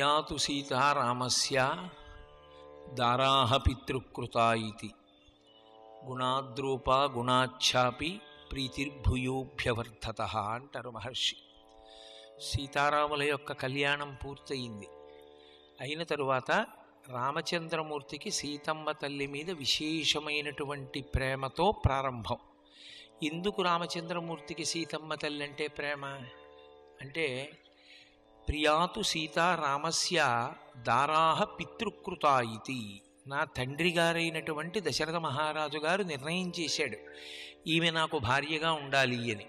ప్రియాతు సీతారామస్య దారాహ పితృకృతా ఇతి గుణాద్రూపా గుణాచ్ఛాపి ప్రీతిర్భూయోభ్యవర్ధత అంటారు మహర్షి. సీతారాముల యొక్క కళ్యాణం పూర్తయింది. అయిన తరువాత రామచంద్రమూర్తికి సీతమ్మ తల్లి మీద విశేషమైనటువంటి ప్రేమతో ప్రారంభం. ఎందుకు రామచంద్రమూర్తికి సీతమ్మ తల్లి అంటే ప్రేమ అంటే, ప్రియాతు సీతారామస్య దారాహ పితృకృతా ఇతి, నా తండ్రి గారైనటువంటి దశరథ మహారాజు గారు నిర్ణయం చేశాడు ఈమె నాకు భార్యగా ఉండాలి అని.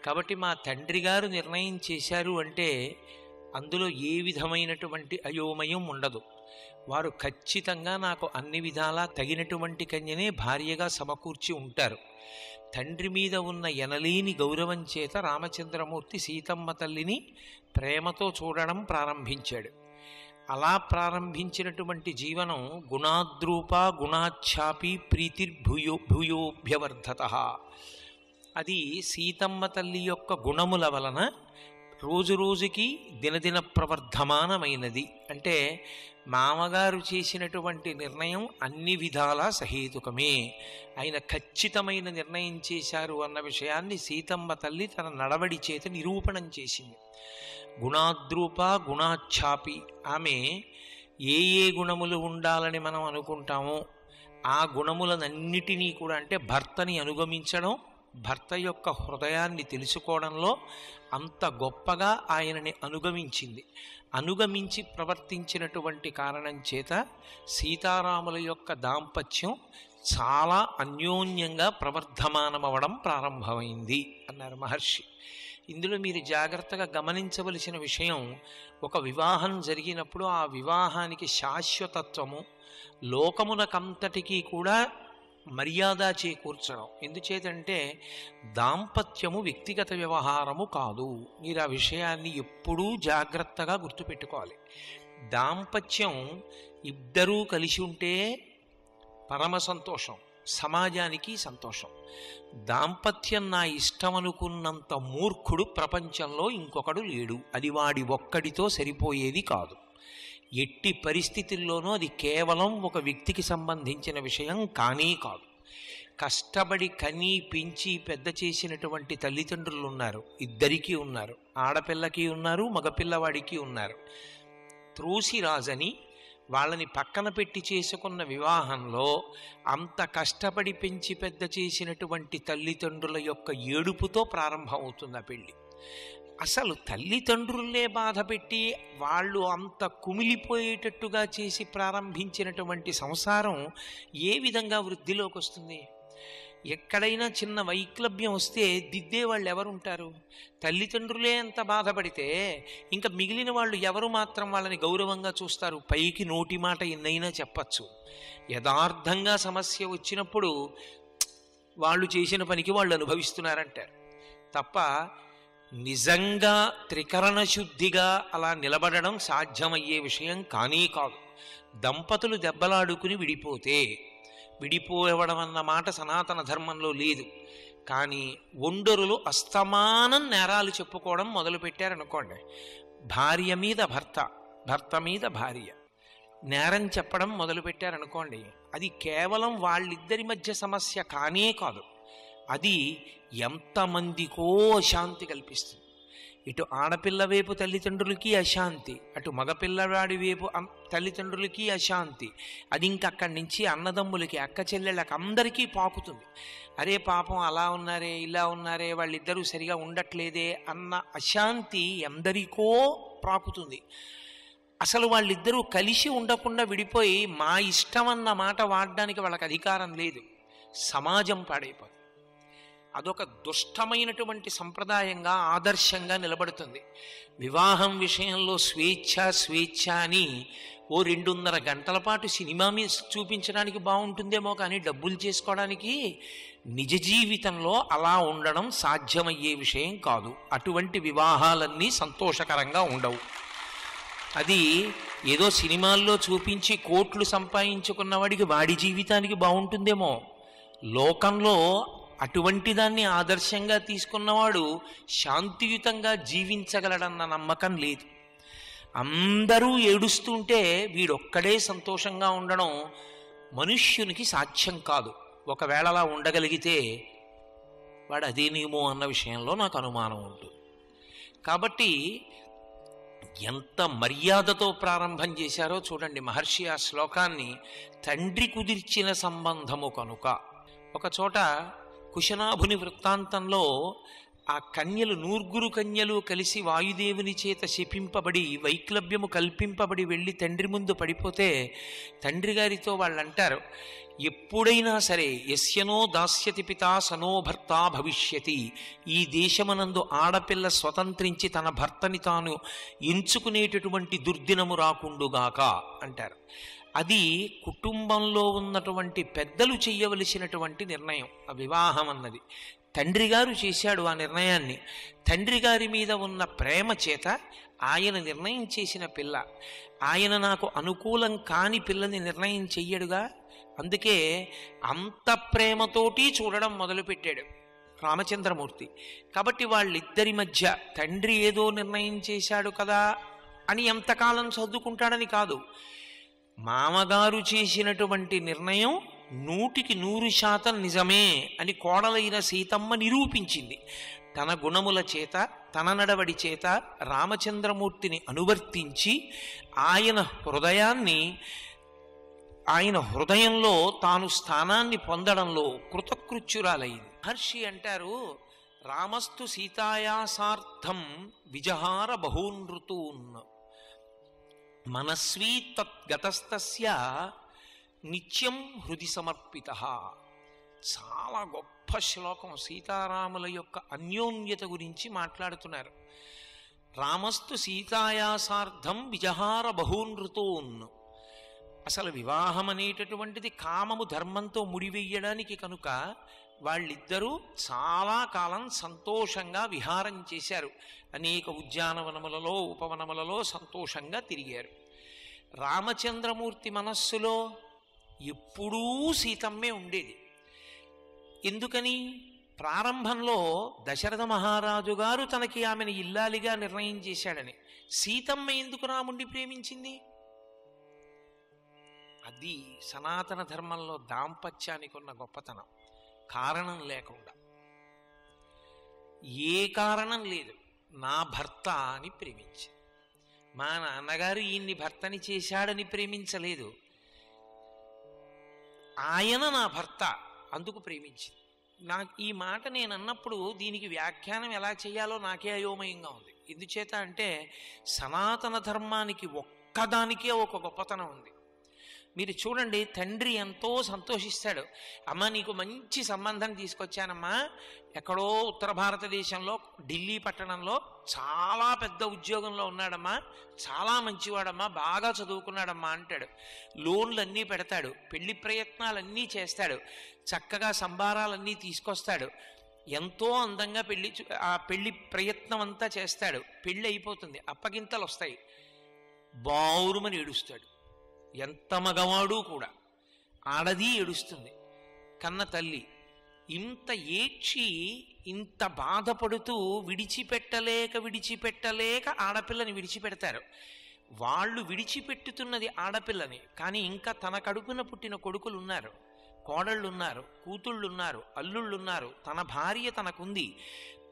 కాబట్టి మా తండ్రి గారు నిర్ణయం చేశారు అంటే అందులో ఏ విధమైనటువంటి అయోమయం ఉండదు. వారు ఖచ్చితంగా నాకు అన్ని విధాలా తగినటువంటి కన్యనే భార్యగా సమకూర్చి ఉంటారు. తండ్రి మీద ఉన్న ఎనలేని గౌరవం చేత రామచంద్రమూర్తి సీతమ్మ తల్లిని ప్రేమతో చూడడం ప్రారంభించాడు. అలా ప్రారంభించినటువంటి జీవనం గుణాద్రూపా గుణాచ్ఛాపి ప్రీతిర్భూయోభ్యవర్ధత. అది సీతమ్మ తల్లి యొక్క గుణముల వలన రోజు రోజుకి దినదిన ప్రవర్ధమానమైనది. అంటే మామగారు చేసినటువంటి నిర్ణయం అన్ని విధాలా సహేతుకమే, ఆయన ఖచ్చితమైన నిర్ణయం చేశారు అన్న విషయాన్ని సీతమ్మ తల్లి తన నడవడి చేత నిరూపణం చేసింది. గుణాద్రూప గుణాచ్ఛాపి, ఆమె ఏ ఏ గుణములు ఉండాలని మనం అనుకుంటామో ఆ గుణములనన్నిటినీ కూడా, అంటే భర్తని అనుగమించడం, భర్త యొక్క హృదయాన్ని తెలుసుకోవడంలో అంత గొప్పగా ఆయనని అనుగమించింది. అనుగమించి ప్రవర్తించినటువంటి కారణం చేత సీతారాముల యొక్క దాంపత్యం చాలా అన్యోన్యంగా ప్రవర్ధమానమవడం ప్రారంభమైంది అన్నారు మహర్షి. ఇందులో మీరు జాగ్రత్తగా గమనించవలసిన విషయం, ఒక వివాహం జరిగినప్పుడు ఆ వివాహానికి శాశ్వతత్వము, లోకమునకంతటికీ కూడా మర్యాద చేకూర్చడం. ఎందుచేతంటే దాంపత్యము వ్యక్తిగత వ్యవహారము కాదు. మీరు ఆ విషయాన్ని ఎప్పుడూ జాగ్రత్తగా గుర్తుపెట్టుకోవాలి. దాంపత్యం ఇద్దరూ కలిసి ఉంటే పరమ సంతోషం, సమాజానికి సంతోషం. దాంపత్యం నా ఇష్టం అనుకున్నంత మూర్ఖుడు ప్రపంచంలో ఇంకొకడు లేడు. అది వాడి ఒక్కడితో సరిపోయేది కాదు. ఎట్టి పరిస్థితుల్లోనూ అది కేవలం ఒక వ్యక్తికి సంబంధించిన విషయం కానీ కాదు. కష్టపడి కని పెంచి పెద్ద చేసినటువంటి తల్లిదండ్రులు ఉన్నారు, ఇద్దరికీ ఉన్నారు. ఆడపిల్లకి ఉన్నారు, మగపిల్లవాడికి ఉన్నారు. త్రోసిరాజని వాళ్ళని పక్కన పెట్టి చేసుకున్న వివాహంలో అంత కష్టపడి పెంచి పెద్ద చేసినటువంటి తల్లిదండ్రుల యొక్క ఏడుపుతో ప్రారంభమవుతుంది ఆ పెళ్ళి. అసలు తల్లిదండ్రులనే బాధ పెట్టి వాళ్ళు అంత కుమిలిపోయేటట్టుగా చేసి ప్రారంభించినటువంటి సంసారం ఏ విధంగా వృద్ధిలోకి వస్తుంది? ఎక్కడైనా చిన్న వైక్లభ్యం వస్తే దిద్దే వాళ్ళు ఎవరుంటారు? తల్లిదండ్రులే అంత బాధపడితే ఇంకా మిగిలిన వాళ్ళు ఎవరు మాత్రం వాళ్ళని గౌరవంగా చూస్తారు? పైకి నోటి మాట ఎన్నైనా చెప్పచ్చు, యథార్థంగా సమస్య వచ్చినప్పుడు వాళ్ళు చేసిన పనికి వాళ్ళు అనుభవిస్తున్నారంటారు తప్ప నిజంగా త్రికరణ శుద్ధిగా అలా నిలబడడం సాధ్యమయ్యే విషయం కానీ కాదు. దంపతులు దెబ్బలాడుకుని విడిపోవడం అన్న మాట సనాతన ధర్మంలో లేదు. కానీ ఒండరులు అస్తమానం నేరాలు చెప్పుకోవడం మొదలుపెట్టారనుకోండి, భార్య మీద భర్త, భర్త మీద భార్య నేరం చెప్పడం మొదలుపెట్టారనుకోండి, అది కేవలం వాళ్ళిద్దరి మధ్య సమస్య కానే కాదు, అది ఎంతమందికో అశాంతి కల్పిస్తుంది. ఇటు ఆడపిల్ల వైపు తల్లిదండ్రులకి అశాంతి, అటు మగపిల్లవాడి వైపు తల్లిదండ్రులకి అశాంతి. అది ఇంకక్కడి నుంచి అన్నదమ్ములకి, అక్క చెల్లెళ్ళకి అందరికీ పాకుతుంది. అరే పాపం అలా ఉన్నారే, ఇలా ఉన్నారే, వాళ్ళిద్దరూ సరిగా ఉండట్లేదే అన్న అశాంతి ఎందరికో ప్రాకుతుంది. అసలు వాళ్ళిద్దరూ కలిసి ఉండకుండా విడిపోయి మా ఇష్టం అన్న మాట వాడడానికి వాళ్ళకి అధికారం లేదు. సమాజం పాడైపోతుంది. అదొక దుష్టమైనటువంటి సంప్రదాయంగా, ఆదర్శంగా నిలబడుతుంది. వివాహం విషయంలో స్వేచ్ఛ అని ఓ 2.5 గంటల పాటు సినిమా మీద చూపించడానికి బాగుంటుందేమో, కానీ డబ్బులు చేసుకోవడానికి నిజ జీవితంలో అలా ఉండడం సాధ్యమయ్యే విషయం కాదు. అటువంటి వివాహాలన్నీ సంతోషకరంగా ఉండవు. అది ఏదో సినిమాల్లో చూపించి కోట్లు సంపాదించుకున్నవాడికి వాడి జీవితానికి బాగుంటుందేమో, లోకంలో అటువంటి దాన్ని ఆదర్శంగా తీసుకున్నవాడు శాంతియుతంగా జీవించగలడన్న నమ్మకం లేదు. అందరూ ఏడుస్తుంటే వీడొక్కడే సంతోషంగా ఉండడం మనుష్యునికి సాధ్యం కాదు. ఒకవేళ అలా ఉండగలిగితే వాడు అదేనేమో అన్న విషయంలో నాకు అనుమానం ఉంటుంది. కాబట్టి ఎంత మర్యాదతో ప్రారంభం చేశారో చూడండి మహర్షి ఆ శ్లోకాన్ని. తండ్రి కుదిర్చిన సంబంధము కనుక. ఒక చోట కుశనాభుని వృత్తాంతంలో ఆ కన్యలు 9 కన్యలు కలిసి వాయుదేవుని చేత శపింపబడి వైక్లభ్యము కల్పింపబడి వెళ్ళి తండ్రి ముందు పడిపోతే తండ్రి గారితో వాళ్ళు అంటారు, ఎప్పుడైనా సరే యస్యనో దాస్యతి పితా సనో భర్త భవిష్యతి, ఈ దేశమనందు ఆడపిల్ల స్వతంత్రించి తన భర్తని తాను ఎంచుకునేటటువంటి దుర్దినము రాకుండుగాక అంటారు. అది కుటుంబంలో ఉన్నటువంటి పెద్దలు చెయ్యవలసినటువంటి నిర్ణయం. ఆ వివాహం అన్నది తండ్రి గారు చేశాడు ఆ నిర్ణయాన్ని. తండ్రి గారి మీద ఉన్న ప్రేమ చేత ఆయన నిర్ణయం చేసిన పిల్ల. ఆయన నాకు అనుకూలం కాని పిల్లని నిర్ణయం చెయ్యడుగా. అందుకే అంత ప్రేమతోటి చూడడం మొదలుపెట్టాడు రామచంద్రమూర్తి. కాబట్టి వాళ్ళిద్దరి మధ్య తండ్రి ఏదో నిర్ణయం చేశాడు కదా అని ఎంతకాలం సర్దుకుంటాడని కాదు, మామగారు చేసినటువంటి నిర్ణయం 100% నిజమే అని కోడలైన సీతమ్మ నిరూపించింది. తన గుణముల చేత తన నడవడి చేత రామచంద్రమూర్తిని అనువర్తించి ఆయన హృదయంలో తాను స్థానాన్ని పొందడంలో కృతకృత్యురాలైంది. మహర్షి అంటారు, రామస్తు సీతాయాసార్థం విజహార బహూనృతూన్ మనస్వీ తద్గతస్తస్య నిత్యం హృది సమర్పిత. చాలా గొప్ప శ్లోకం. సీతారాముల యొక్క అన్యోన్యత గురించి మాట్లాడుతున్నారు. రామస్తు సీతాయాసార్థం విజహార బహూనృతూన్. అసలు వివాహం అనేటటువంటిది కామము ధర్మంతో ముడివేయడానికి కనుక వాళ్ళిద్దరూ చాలా కాలం సంతోషంగా విహారం చేశారు. అనేక ఉద్యానవనములలో ఉపవనములలో సంతోషంగా తిరిగారు. రామచంద్రమూర్తి మనస్సులో ఎప్పుడూ సీతమ్మే ఉండేది. ఎందుకని? ప్రారంభంలో దశరథ మహారాజు గారు తనకి ఆమెను ఇల్లాలిగా నిర్ణయం చేశాడని. సీతమ్మ ఎందుకు రాముణ్ణి ప్రేమించింది? అది సనాతన ధర్మంలో దాంపత్యానికి ఉన్న గొప్పతనం. కారణం లేకుండా, ఏ కారణం లేదు, నా భర్త అని ప్రేమించి. మా నాన్నగారు ఈయన్ని భర్తని చేశాడని ప్రేమించలేదు, ఆయన నా భర్త అందుకు ప్రేమించింది. నాకు ఈ మాట నేను అన్నప్పుడు దీనికి వ్యాఖ్యానం ఎలా చేయాలో నాకే అయోమయంగా ఉంది. ఎందుచేత అంటే సనాతన ధర్మానికి ఒక్కదానికే ఒక గొప్పతనం ఉంది. మీరు చూడండి, తండ్రి ఎంతో సంతోషిస్తాడు. అమ్మ నీకు మంచి సంబంధం తీసుకొచ్చానమ్మా, ఎక్కడో ఉత్తర భారతదేశంలో ఢిల్లీ పట్టణంలో చాలా పెద్ద ఉద్యోగంలో ఉన్నాడమ్మా, చాలా మంచివాడమ్మా, బాగా చదువుకున్నాడమ్మా అంటాడు. లోన్లన్నీ పెడతాడు, పెళ్లి ప్రయత్నాలన్నీ చేస్తాడు, చక్కగా సంబారాలన్నీ తీసుకొస్తాడు, ఎంతో అందంగా పెళ్లి ప్రయత్నం అంతా చేస్తాడు. పెళ్ళి అయిపోతుంది, అప్పగింతలు వస్తాయి, బావురుమని ఏడుస్తాడు. ఎంత మగవాడు కూడా. ఆడది ఏడుస్తుంది, కన్న తల్లి. ఇంత ఏడ్చి ఇంత బాధపడుతూ విడిచిపెట్టలేక ఆడపిల్లని విడిచిపెడతారు. వాళ్ళు విడిచిపెట్టుతున్నది ఆడపిల్లని, కానీ ఇంకా తన కడుపున పుట్టిన కొడుకులు ఉన్నారు, కోడళ్ళున్నారు, కూతుళ్ళున్నారు, అల్లుళ్ళున్నారు, తన భార్య తనకుంది,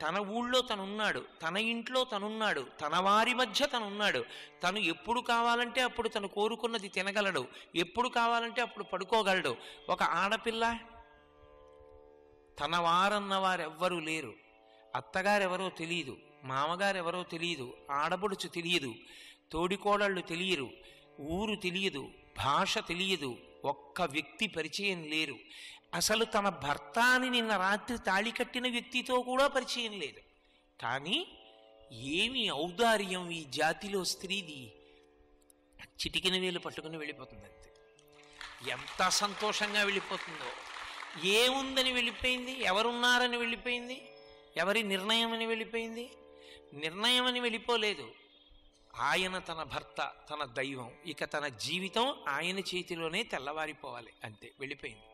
తన ఊళ్ళో తనున్నాడు, తన ఇంట్లో తనున్నాడు, తన వారి మధ్య తనున్నాడు. తను ఎప్పుడు కావాలంటే అప్పుడు తను కోరుకున్నది తినగలడు, ఎప్పుడు కావాలంటే అప్పుడు పడుకోగలడు. ఒక ఆడపిల్ల, తన వారన్న వారెవ్వరూ లేరు, అత్తగారెవరో తెలియదు, మామగారెవరో తెలియదు, ఆడబడుచు తెలియదు, తోడికోడళ్ళు తెలియరు, ఊరు తెలియదు, భాష తెలియదు, ఒక్క వ్యక్తి పరిచయం లేరు. అసలు తన భర్త అని నిన్న రాత్రి తాళి కట్టిన వ్యక్తితో కూడా పరిచయం లేదు. కానీ ఏమి ఔదార్యం ఈ జాతిలో స్త్రీది! చిటికిన వేలు పట్టుకుని వెళ్ళిపోతుంది అంతే. ఎంత సంతోషంగా వెళ్ళిపోతుందో! ఏముందని వెళ్ళిపోయింది? ఎవరున్నారని వెళ్ళిపోయింది? ఎవరి నిర్ణయం అని వెళ్ళిపోయింది? నిర్ణయం అని వెళ్ళిపోలేదు. ఆయన తన భర్త, తన దైవం, ఇక తన జీవితం ఆయన చేతిలోనే తెల్లవారిపోవాలి అంతే. వెళ్ళిపోయింది.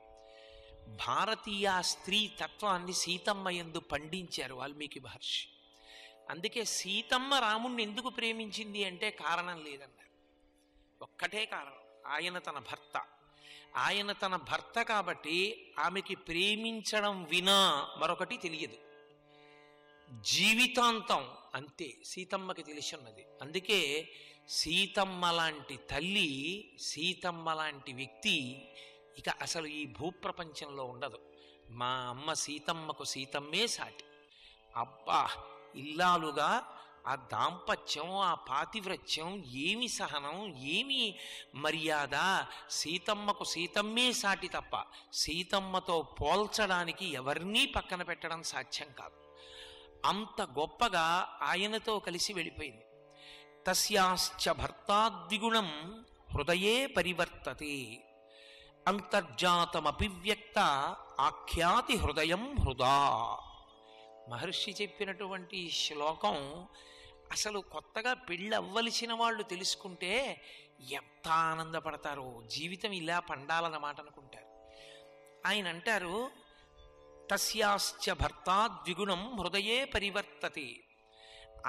భారతీయ స్త్రీ తత్వాన్ని సీతమ్మ యందు పండించారు వాల్మీకి మహర్షి. అందుకే సీతమ్మ రాముణ్ణి ఎందుకు ప్రేమించింది అంటే కారణం లేదన్నారు. ఒక్కటే కారణం, ఆయన తన భర్త. ఆయన తన భర్త కాబట్టి ఆమెకి ప్రేమించడం వినా మరొకటి తెలియదు. జీవితాంతం అంతే సీతమ్మకి తెలిసి ఉన్నది. అందుకే సీతమ్మ లాంటి తల్లి, సీతమ్మ లాంటి వ్యక్తి ఇక అసలు ఈ భూప్రపంచంలో ఉండదు. మా అమ్మ సీతమ్మకు సీతమ్మే సాటి. అబ్బా, ఇల్లాలుగా ఆ దాంపత్యం, ఆ పాతివ్రత్యం, ఏమి సహనం, ఏమి మర్యాద. సీతమ్మకు సీతమ్మే సాటి తప్ప సీతమ్మతో పోల్చడానికి ఎవరినీ పక్కన పెట్టడం సాధ్యం కాదు. అంత గొప్పగా ఆయనతో కలిసి వెళ్ళిపోయింది. తస్యాశ్చ భర్తాద్విగుణం హృదయే పరివర్తతే అంతర్జాతమభివ్యక్త ఆఖ్యాతి హృదయం హృదా. మహర్షి చెప్పినటువంటి శ్లోకం అసలు కొత్తగా పెళ్ళి అవ్వలసిన వాళ్ళు తెలుసుకుంటే ఎంత ఆనందపడతారో, జీవితం ఇలా పండాలన్నమాట అనుకుంటారు. ఆయన అంటారు, తస్యాశ్చ భర్తాద్విగుణం హృదయే పరివర్తతే.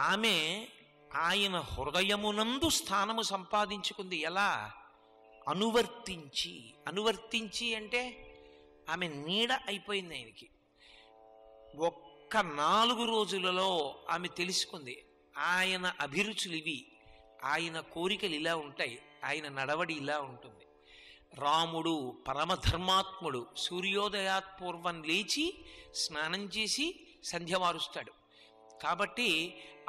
ఆమె ఆయన హృదయమునందు స్థానము సంపాదించుకుంది. ఎలా? అనువర్తించి. అనువర్తించి అంటే ఆమె నీడ అయిపోయింది ఆయనకి. ఒక్క 4 రోజులలో ఆమె తెలుసుకుంది ఆయన అభిరుచులు ఇవి, ఆయన కోరికలు ఇలా ఉంటాయి, ఆయన నడవడి ఇలా ఉంటుంది. రాముడు పరమధర్మాత్ముడు. సూర్యోదయాత్ పూర్వం లేచి స్నానం చేసి సంధ్య వారుస్తాడు. కాబట్టి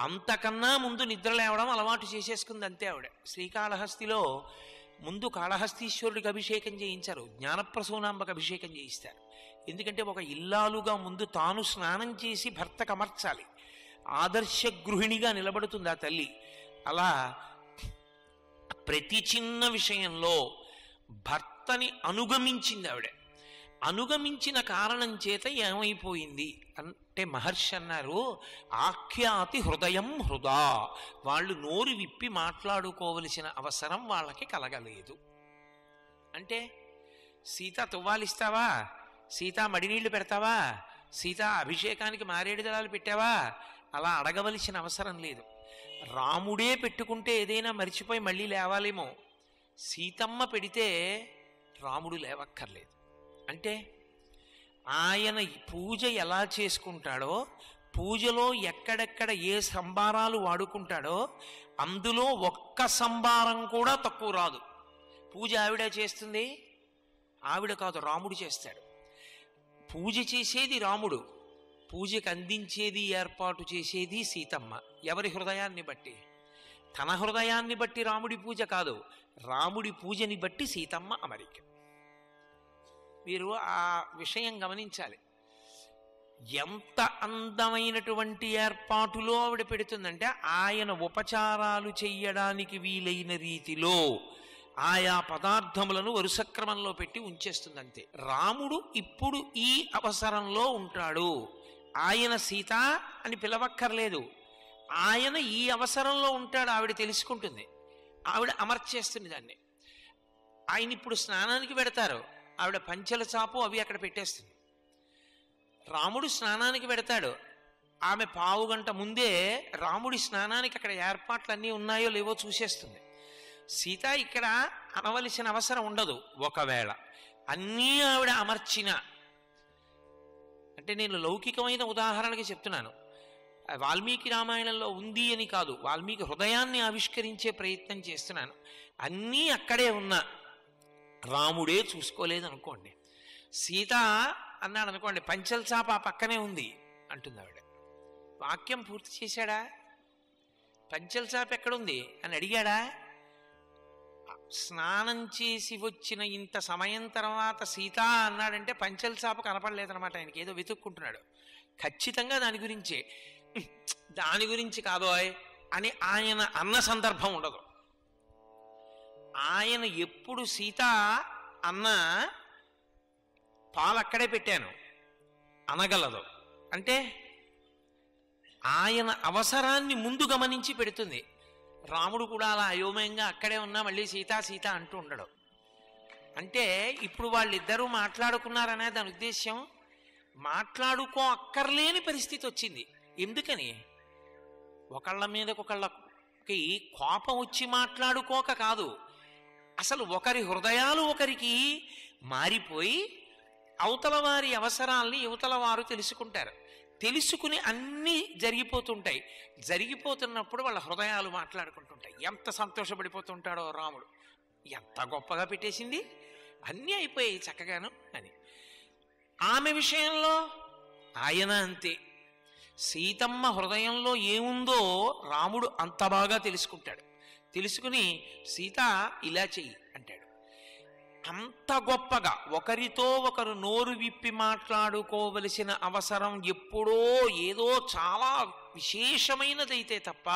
అంతకన్నా ముందు నిద్ర లేవడం అలవాటు చేసేసుకుంది అంతే ఆవిడ. శ్రీకాళహస్తిలో ముందు కాళహస్తీశ్వరుడికి అభిషేకం చేయించారు, జ్ఞానప్రసూనాంబకు అభిషేకం చేయిస్తారు. ఎందుకంటే ఒక ఇల్లాలుగా ముందు తాను స్నానం చేసి భర్తకు అమర్చాలి. ఆదర్శ గృహిణిగా నిలబడుతుంది ఆ తల్లి. అలా ప్రతి చిన్న విషయంలో భర్తని అనుగమించింది ఆవిడ. అనుగమించిన కారణం చేత ఏమైపోయింది అంటే మహర్షి అన్నారు, ఆఖ్యాతి హృదయం హృదా. వాళ్ళు నోరు విప్పి మాట్లాడుకోవలసిన అవసరం వాళ్ళకి కలగలేదు. అంటే సీత తువ్వాలిస్తావా, సీత మడినీళ్లు పెడతావా, సీత అభిషేకానికి మారేడు దళాలు పెట్టావా, అలా అడగవలసిన అవసరం లేదు. రాముడే పెట్టుకుంటే ఏదైనా మరిచిపోయి మళ్ళీ లేవాలేమో, సీతమ్మ పెడితే రాముడు లేవక్కర్లేదు. అంటే ఆయన పూజ ఎలా చేసుకుంటాడో, పూజలో ఎక్కడెక్కడ ఏ సంబారాలు వాడుకుంటాడో అందులో ఒక్క సంబారం కూడా తక్కువ రాదు. పూజ ఆవిడ చేస్తుంది, ఆవిడ కాదు రాముడు చేస్తాడు. పూజ చేసేది రాముడు, పూజకు అందించేది ఏర్పాటు చేసేది సీతమ్మ. ఎవరి హృదయాన్ని బట్టి? తన హృదయాన్ని బట్టి రాముడి పూజ కాదు, రాముడి పూజని బట్టి సీతమ్మ అమరిక. మీరు ఆ విషయం గమనించాలి. ఎంత అందమైనటువంటి ఏర్పాటులో ఆవిడ పెడుతుందంటే ఆయన ఉపచారాలు చెయ్యడానికి వీలైన రీతిలో ఆయా పదార్థములను వరుసక్రమంలో పెట్టి ఉంచేస్తుంది అంతే. రాముడు ఇప్పుడు ఈ అవసరంలో ఉంటాడు, ఆయన సీత అని పిలవక్కర్లేదు, ఆయన ఈ అవసరంలో ఉంటాడు ఆవిడ తెలుసుకుంటుంది, ఆవిడ అమర్చేస్తుంది దాన్ని. ఆయన ఇప్పుడు స్నానానికి పెడతారు, ఆవిడ పంచెల చాపు అవి అక్కడ పెట్టేస్తుంది. రాముడు స్నానానికి పెడతాడు, ఆమె పావుగంట ముందే రాముడి స్నానానికి అక్కడ ఏర్పాట్లు అన్నీ ఉన్నాయో లేవో చూసేస్తుంది. సీత ఇక్కడ అనవలసిన అవసరం ఉండదు. ఒకవేళ అన్నీ ఆవిడ అమర్చిన, అంటే నేను లౌకికమైన ఉదాహరణకి చెప్తున్నాను, వాల్మీకి రామాయణంలో ఉంది అని కాదు, వాల్మీకి హృదయాన్ని ఆవిష్కరించే ప్రయత్నం చేస్తున్నాను. అన్నీ అక్కడే ఉన్నా రాముడే చూసుకోలేదనుకోండి, సీత అన్నాడు అనుకోండి, పంచల్ చాప ఆ పక్కనే ఉంది అంటుంది ఆవిడ. వాక్యం పూర్తి చేశాడా? పంచల్ చాప ఎక్కడుంది అని అడిగాడా? స్నానం చేసి వచ్చిన ఇంత సమయం తర్వాత సీత అన్నాడంటే పంచల్ చాప కనపడలేదనమాట. ఆయనకి ఏదో వెతుక్కుంటున్నాడు. ఖచ్చితంగా దాని గురించి కాదోయ్ అని ఆయన అన్న సందర్భం ఉండదు. ఆయన ఎప్పుడు సీత అన్న పాలు అక్కడే పెట్టాను అనగలదు. అంటే ఆయన అవసరాన్ని ముందు గమనించి పెడుతుంది. రాముడు కూడా అలా అయోమయంగా అక్కడే ఉన్నా మళ్ళీ సీత సీత అంటూ ఉండడు. అంటే ఇప్పుడు వాళ్ళిద్దరూ మాట్లాడుకున్నారనే దాని ఉద్దేశ్యం, మాట్లాడుకో అక్కర్లేని పరిస్థితి వచ్చింది. ఎందుకని? ఒకళ్ళ మీదకొకళ్ళకి కోపం వచ్చి మాట్లాడుకోక కాదు, అసలు ఒకరి హృదయాలు ఒకరికి మారిపోయి అవతల వారి అవసరాల్ని యువతల వారు తెలుసుకుంటారు. తెలుసుకుని అన్నీ జరిగిపోతుంటాయి. జరిగిపోతున్నప్పుడు వాళ్ళ హృదయాలు మాట్లాడుకుంటుంటాయి. ఎంత సంతోషపడిపోతుంటాడో రాముడు, ఎంత గొప్పగా పెట్టేసింది, అన్నీ అయిపోయాయి చక్కగాను అని. ఆమె విషయంలో ఆయన అంతే. సీతమ్మ హృదయంలో ఏముందో రాముడు అంత బాగా తెలుసుకుంటాడు. తెలుసుకుని సీత ఇలా చెయ్యి అంటాడు. అంత గొప్పగా ఒకరితో ఒకరు నోరు విప్పి మాట్లాడుకోవలసిన అవసరం ఎప్పుడో ఏదో చాలా విశేషమైనదైతే తప్ప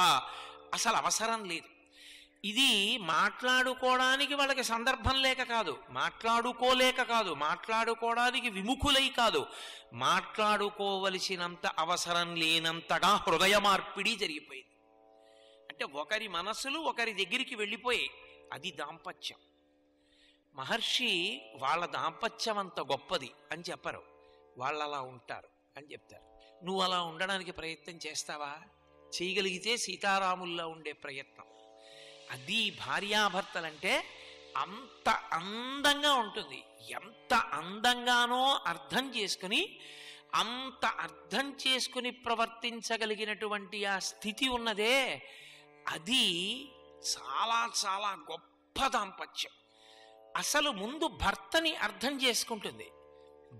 అసలు అవసరం లేదు. ఇది మాట్లాడుకోవడానికి వాళ్ళకి సందర్భం లేక కాదు, మాట్లాడుకోలేక కాదు, మాట్లాడుకోవడానికి విముఖులై కాదు, మాట్లాడుకోవలసినంత అవసరం లేనంతగా హృదయ మార్పిడి జరిగిపోయింది. అంటే ఒకరి మనసులు ఒకరి దగ్గరికి వెళ్ళిపోయాయి. అది దాంపత్యం. మహర్షి వాళ్ళ దాంపత్యం అంత గొప్పది అని చెప్పరు, వాళ్ళు అలా ఉంటారు అని చెప్తారు. నువ్వు అలా ఉండడానికి ప్రయత్నం చేస్తావా? చేయగలిగితే సీతారాముల్లో ఉండే ప్రయత్నం. అది భార్యాభర్తలంటే అంత అందంగా ఉంటుంది. ఎంత అందంగానో అర్థం చేసుకుని, అంత అర్థం చేసుకుని ప్రవర్తించగలిగినటువంటి ఆ స్థితి ఉన్నదే, అది చాలా చాలా గొప్ప దాంపత్యం. అసలు ముందు భర్తని అర్థం చేసుకుంటుంది.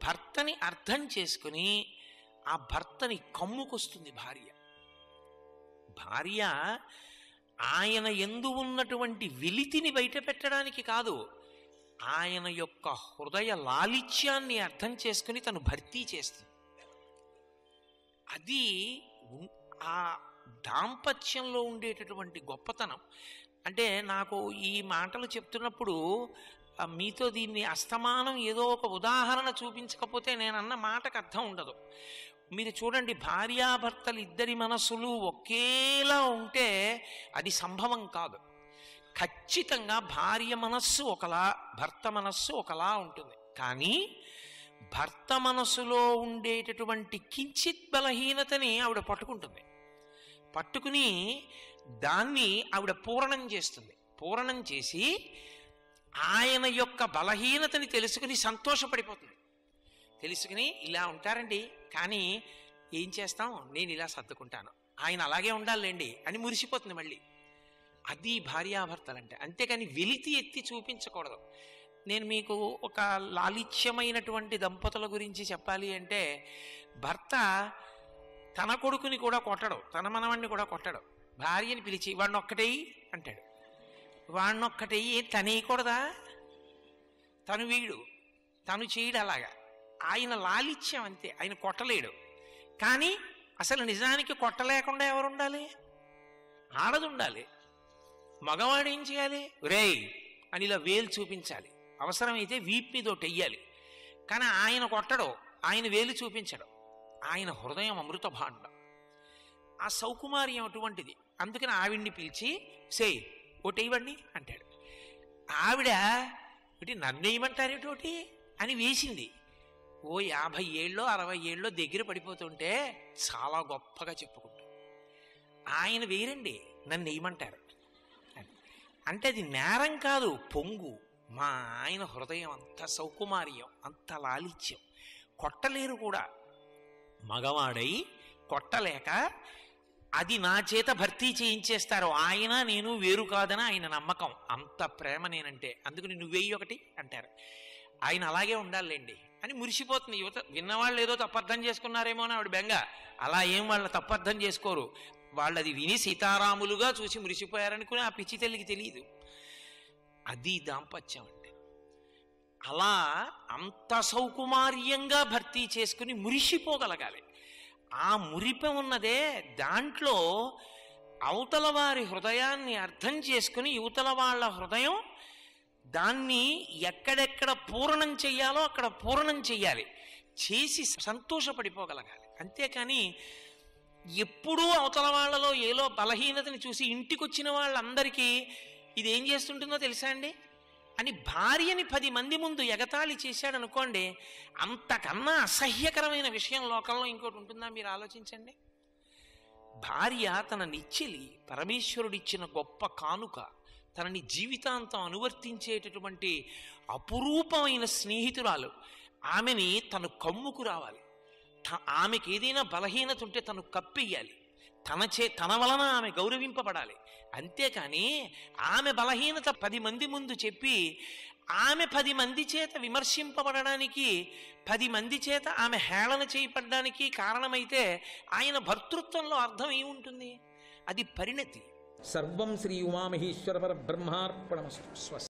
భర్తని అర్థం చేసుకుని ఆ భర్తని కమ్ముకొస్తుంది భార్య. భార్య ఆయన యందు ఉన్నటువంటి వెలితిని బయట పెట్టడానికి కాదు, ఆయన యొక్క హృదయ లాలిత్యాన్ని అర్థం చేసుకుని తను భర్తీ చేస్తుంది. అది ఆ దాంపత్యంలో ఉండేటటువంటి గొప్పతనం. అంటే నాకు ఈ మాటలు చెప్తున్నప్పుడు మీతో దీన్ని అస్తమానం ఏదో ఒక ఉదాహరణ చూపించకపోతే నేనన్న మాటకు అర్థం ఉండదు. మీరు చూడండి, భార్యాభర్తలు ఇద్దరి మనస్సులు ఒకేలా ఉంటే అది సంభవం కాదు. ఖచ్చితంగా భార్య మనస్సు ఒకలా, భర్త మనస్సు ఒకలా ఉంటుంది. కానీ భర్త మనస్సులో ఉండేటటువంటి కించిత్ బలహీనతని ఆవిడ పట్టుకుంటుంది. పట్టుకుని దాన్ని ఆవిడ పూరణం చేస్తుంది. పూరణం చేసి ఆయన యొక్క బలహీనతని తెలుసుకుని సంతోషపడిపోతుంది. తెలుసుకుని ఇలా ఉంటారండి, కానీ ఏం చేస్తాం, నేను ఇలా సర్దుకుంటాను, ఆయన అలాగే ఉండాలండి అని మురిసిపోతుంది మళ్ళీ. అది భార్యాభర్తలంటే. అంతేకాని వెలితి ఎత్తి చూపించకూడదు. నేను మీకు ఒక లాలిత్యమైనటువంటి దంపతుల గురించి చెప్పాలి అంటే, భర్త తన కొడుకుని కూడా కొట్టడు, తన మనవణ్ణి కూడా కొట్టడు. భార్యని పిలిచి వాడిని ఒక్కటేయి అంటాడు. వాడిని ఒక్కటేయి తనేయకూడదా? తను వీడు, తను చేయడు అలాగా. ఆయన లాలిత్యం అంతే, ఆయన కొట్టలేడు. కానీ అసలు నిజానికి కొట్టలేకుండా ఎవరు ఉండాలి? ఆడది ఉండాలి. మగవాడు ఏం చేయాలి? రేయ్ అని ఇలా వేలు చూపించాలి, అవసరమైతే వీప్ మీద ఒకటి వెయ్యాలి. కానీ ఆయన కొట్టడు, ఆయన వేలు చూపించడు. ఆయన హృదయం అమృత భాండం. ఆ సౌకుమార్యం అటువంటిది. అందుకని ఆవిడ్ని పిలిచి సేయ్ ఒకటేయవండి అంటాడు. ఆవిడ ఒకటి నన్నేయమంటారేటోటి అని వేసింది. ఓ 50 ఏళ్ళో 60 ఏళ్ళో దగ్గర పడిపోతుంటే చాలా గొప్పగా చెప్పుకుంటాడు. ఆయన వేరండి, నన్ను వేయమంటారు అంటే అది నేరం కాదు, పొంగు. మా ఆయన హృదయం అంత సౌకుమార్యం, అంత లాలిత్యం. కొట్టలేరు కూడా. మగవాడై కొట్టలేక అది నా చేత భర్తీ చేయించేస్తారు. ఆయన నేను వేరు కాదని ఆయన నమ్మకం. అంత ప్రేమ నేనంటే. అందుకని నువ్వేయి ఒకటి అంటారు. ఆయన అలాగే ఉండాలండి అని మురిసిపోతుంది యువత. విన్నవాళ్ళు ఏదో తప్పర్థం చేసుకున్నారేమో అని ఆవిడ బెంగ. అలా ఏం వాళ్ళ తప్పర్థం చేసుకోరు. వాళ్ళది విని సీతారాములుగా చూసి మురిసిపోయారనుకుని ఆ పిచ్చి తల్లికి తెలియదు. అది దాంపత్యం అంటే. అలా అంత సౌకుమార్యంగా భర్తీ చేసుకుని మురిసిపోగలగాలి. ఆ మురిపం ఉన్నదే, దాంట్లో అవతల వారి హృదయాన్ని అర్థం చేసుకుని యువతల వాళ్ళ హృదయం దాన్ని ఎక్కడెక్కడ పూర్ణం చెయ్యాలో అక్కడ పూర్ణం చెయ్యాలి, చేసి సంతోషపడిపోగలగాలి. అంతేకాని ఎప్పుడూ అవతల వాళ్ళలో ఏలో బలహీనతని చూసి ఇంటికొచ్చిన వాళ్ళందరికీ ఇది ఏం చేస్తుంటుందో తెలుసా అండి అని భార్యని 10 మంది ముందు ఎగతాళి చేశాడనుకోండి, అంతకన్నా అసహ్యకరమైన విషయం లోకంలో ఇంకోటి ఉంటుందా? మీరు ఆలోచించండి. భార్య తన నిచ్చిలి, పరమేశ్వరుడిచ్చిన గొప్ప కానుక, తనని జీవితాంతం అనువర్తించేటటువంటి అపురూపమైన స్నేహితురాలు. ఆమెని తను కమ్ముకు రావాలి. ఆమెకి ఏదైనా బలహీనత ఉంటే తను కప్పెయ్యాలి. తన వలన ఆమె గౌరవింపబడాలి. అంతేకాని ఆమె బలహీనత 10 మంది ముందు చెప్పి ఆమె 10 మంది చేత విమర్శింపబడడానికి, 10 మంది చేత ఆమె హేళన చేయబడ్డానికి కారణమైతే ఆయన భర్తృత్వంలో అర్థం ఏముంటుంది? అది పరిణతి. సర్వం శ్రీ ఉమామహేశ్వర పరబ్రహ్మార్పణమస్తు. స్వస్తి.